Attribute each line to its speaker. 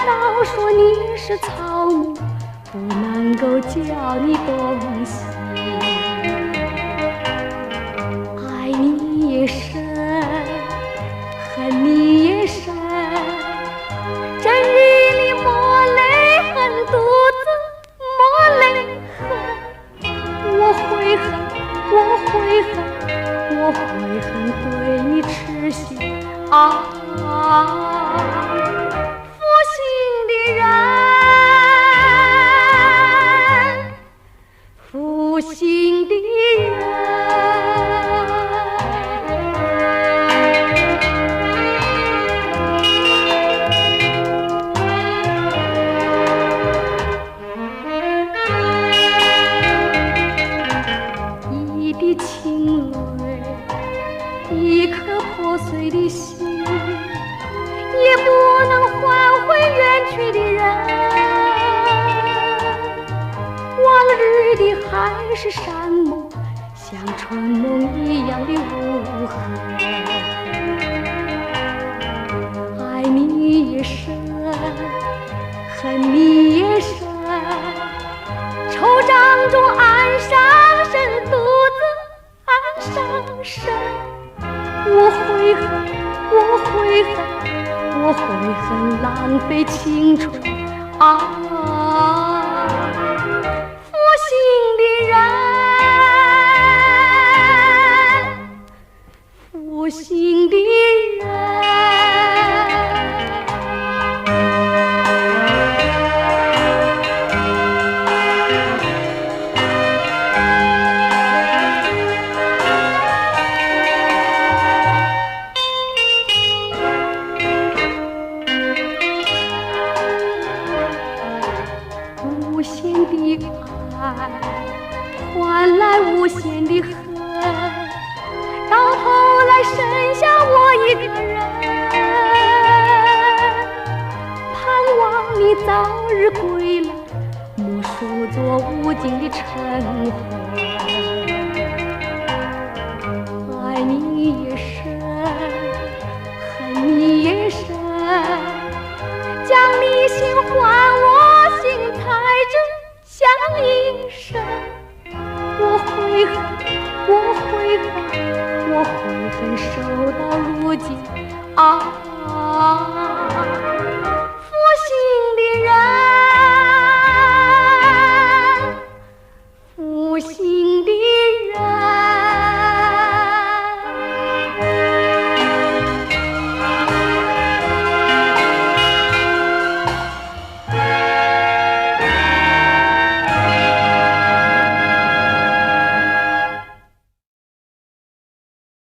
Speaker 1: 道说你是草木，不能够叫你动心。爱你也深，恨你也深，真与你抹泪痕，独自抹泪痕。我悔恨，我悔恨，我悔恨对你痴心啊！负心的人，负心的人。一滴清泪，一颗破碎的心，也不能换回远去的人。往日的海誓山盟，像春梦一样的无痕。爱你也深，恨你也深，惆怅中暗伤神，独自暗伤神。我悔恨，我悔恨，我悔恨浪费青春啊！负心的人，负心的人。无限的爱换来无限的恨，到头来剩下我一个人。盼望你早日归来，莫数作无尽的尘灰。爱你也深，恨你也深，将你心还我心，才知相依深。我悔恨，我悔恨，我悔恨，守到如今啊！